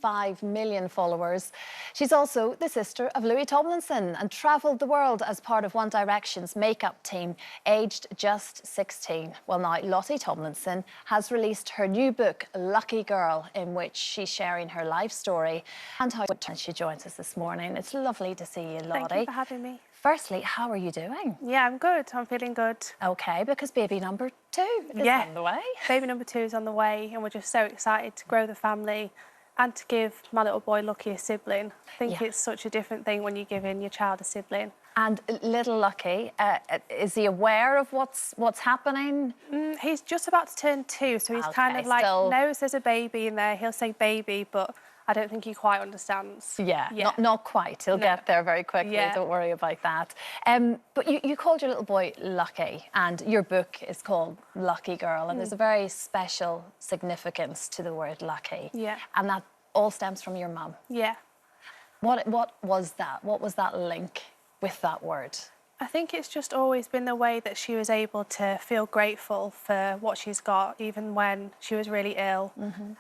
1.5 million followers. She's also the sister of Lottie Tomlinson and travelled the world as part of One Direction's makeup team, aged just 16. Well, now Lottie Tomlinson has released her new book, Lucky Girl, in which she's sharing her life story and how she joins us this morning. It's lovely to see you, Lottie. Thank you for having me. Firstly, how are you doing? Yeah, I'm good. I'm feeling good. Okay, because baby number 2 is on the way. Baby number 2 is on the way, and we're just so excited to grow the family and to give my little boy Lucky a sibling. I think it's such a different thing when you're giving your child a sibling. And little Lucky, is he aware of what's happening? He's just about to turn 2, so he's kind of like, knows there's a baby in there. He'll say baby, but I don't think he quite understands. Yeah. Not quite. He'll get there very quickly. Yeah. Don't worry about that. But you called your little boy Lucky, and your book is called Lucky Girl, and there's a very special significance to the word lucky. Yeah. And that all stems from your mum. Yeah. What was that? What was that link with that word? I think it's just always been the way that she was able to feel grateful for what she's got, even when she was really ill.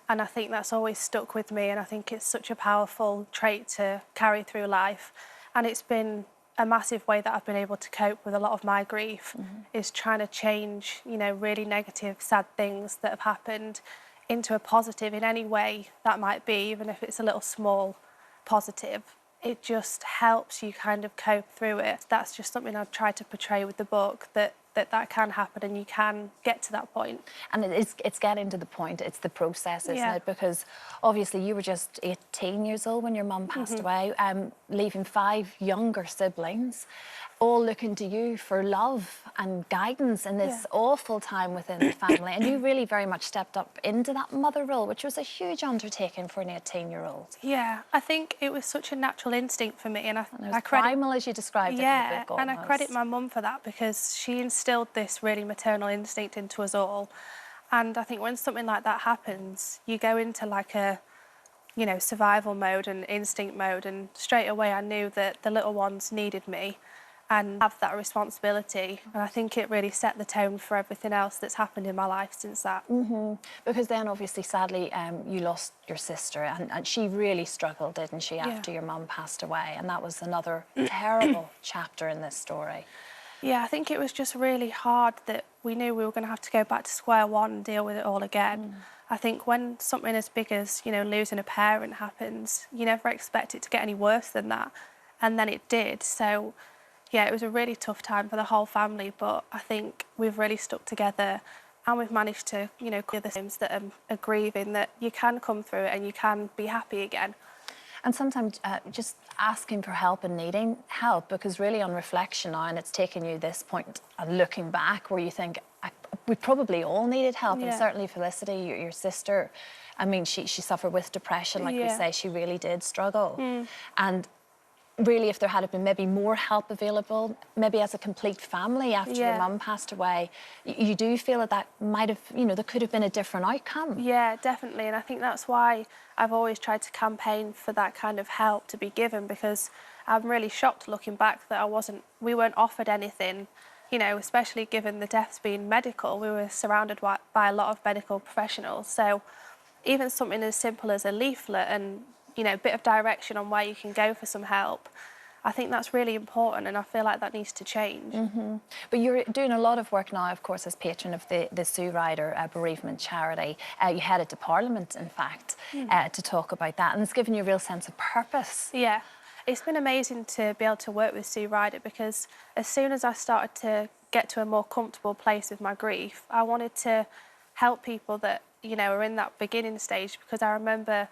And I think that's always stuck with me, and I think it's such a powerful trait to carry through life. And it's been a massive way that I've been able to cope with a lot of my grief, is trying to change, you know, really negative, sad things that have happened into a positive in any way that might be, even if it's a little small positive. It just helps you kind of cope through it. That's just something I've tried to portray with the book, that can happen and you can get to that point. And it's getting to the point, it's the process, isn't it? Because obviously you were just 18 years old when your mum passed away, leaving 5 younger siblings, all looking to you for love and guidance in this awful time within the family. And you really very much stepped up into that mother role, which was a huge undertaking for an 18-year-old. Yeah, I think it was such a natural instinct for me. And I credit, primal, as you described it in the book, and I credit my mum for that, because she instilled this really maternal instinct into us all. And I think when something like that happens, you go into like a, you know, survival mode and instinct mode, and straight away I knew that the little ones needed me and have that responsibility. And I think it really set the tone for everything else that's happened in my life since that. Because then obviously, sadly, you lost your sister, and she really struggled, didn't she, after your mum passed away? And that was another terrible chapter in this story. Yeah, I think it was just really hard that we knew we were going to have to go back to square one and deal with it all again. I think when something as big as, you know, losing a parent happens, you never expect it to get any worse than that. And then it did. So, yeah, it was a really tough time for the whole family, but I think we've really stuck together, and we've managed to, you know, clear the things that are grieving, that you can come through it and you can be happy again. And sometimes just asking for help and needing help, because really on reflection now, and it's taken you this point and looking back where you think, we probably all needed help, and certainly Felicity, your sister, I mean, she suffered with depression, like we say, she really did struggle. And really, if there had been maybe more help available, maybe as a complete family after your mum passed away, you do feel that might have, you know, there could have been a different outcome. Yeah, definitely. And I think that's why I've always tried to campaign for that kind of help to be given, because I'm really shocked looking back that we weren't offered anything, you know, especially given the deaths being medical. We were surrounded by a lot of medical professionals. So even something as simple as a leaflet and, you know, a bit of direction on where you can go for some help, I think that's really important, and I feel like that needs to change. But you're doing a lot of work now, of course, as patron of the Sue Ryder bereavement charity. You headed to Parliament, in fact, to talk about that, and it's given you a real sense of purpose. Yeah, it's been amazing to be able to work with Sue Ryder, because as soon as I started to get to a more comfortable place with my grief, I wanted to help people that, you know, are in that beginning stage, because I remember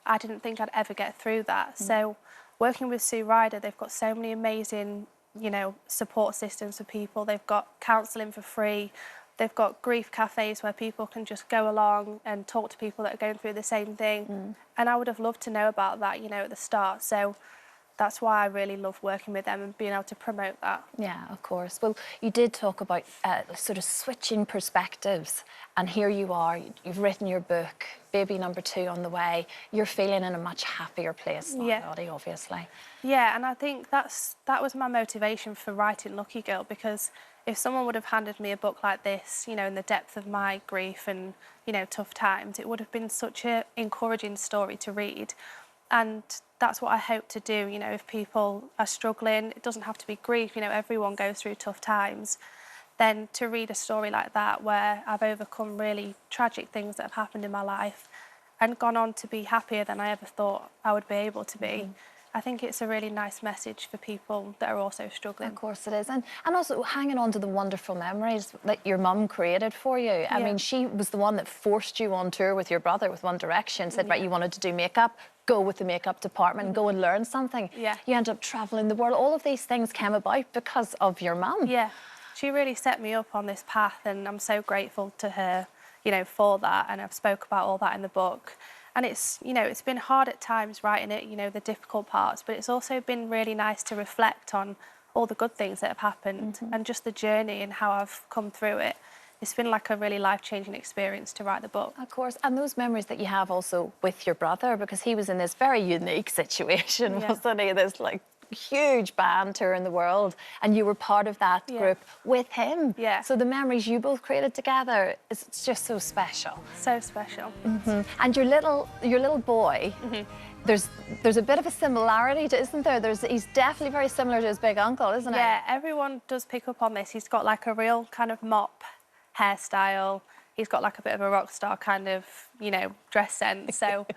I didn't think I'd ever get through that. So working with Sue Ryder, they've got so many amazing, you know, support systems for people. They've got counselling for free. They've got grief cafes where people can just go along and talk to people that are going through the same thing. And I would have loved to know about that, you know, at the start. So that's why I really love working with them and being able to promote that. Yeah, of course. Well, you did talk about sort of switching perspectives, and here you are, you've written your book, baby number 2 on the way. You're feeling in a much happier place now, Lottie, obviously. Yeah, and I think that was my motivation for writing Lucky Girl, because if someone would have handed me a book like this, you know, in the depth of my grief and, you know, tough times, it would have been such an encouraging story to read. And that's what I hope to do, you know, if people are struggling, it doesn't have to be grief, you know, everyone goes through tough times. Then to read a story like that where I've overcome really tragic things that have happened in my life and gone on to be happier than I ever thought I would be able to be, I think it's a really nice message for people that are also struggling. Of course it is. And also hanging on to the wonderful memories that your mum created for you. I mean, she was the one that forced you on tour with your brother with One Direction, said, right, you wanted to do makeup, go with the makeup department and go and learn something. Yeah. You end up travelling the world. All of these things came about because of your mum. Yeah, she really set me up on this path, and I'm so grateful to her, you know, for that. And I've spoke about all that in the book. And it's, you know, it's been hard at times writing it, you know, the difficult parts, but it's also been really nice to reflect on all the good things that have happened and just the journey and how I've come through it. It's been like a really life-changing experience to write the book. Of course, and those memories that you have also with your brother, because he was in this very unique situation, wasn't he? This like huge band tour in the world, and you were part of that group with him. Yeah. So the memories you both created together, it's just so special. So special. And your little boy, there's a bit of a similarity, isn't there? He's definitely very similar to his big uncle, isn't he? Yeah, everyone does pick up on this. He's got like a real kind of mop hairstyle. He's got like a bit of a rock star kind of, you know, dress sense. So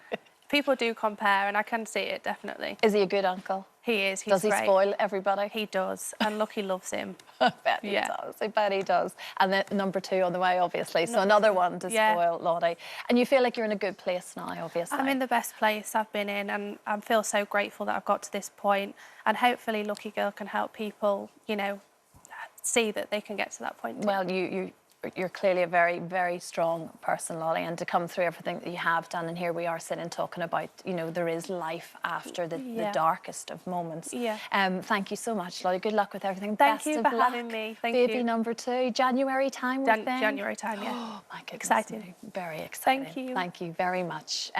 people do compare, and I can see it definitely. Is he a good uncle? He is. He's Does he great. spoil everybody? He does, and Lucky loves him. I bet he does. I bet he does. And then number 2 on the way, obviously. So another one to spoil Lottie. And you feel like you're in a good place now, obviously. I'm in the best place I've been in, and I feel so grateful that I've got to this point. And hopefully Lucky Girl can help people, you know, see that they can get to that point too. Well, you're clearly a very, very strong person, Lottie, and to come through everything that you have done, and here we are sitting talking about, you know, there is life after the darkest of moments. Yeah. Thank you so much, Lottie. Good luck with everything. Thank Best you of for luck. having me. Thank Baby you. number 2, January time, we think? January time, yeah. Oh, my goodness. Exciting. Very exciting. Thank you. Thank you very much.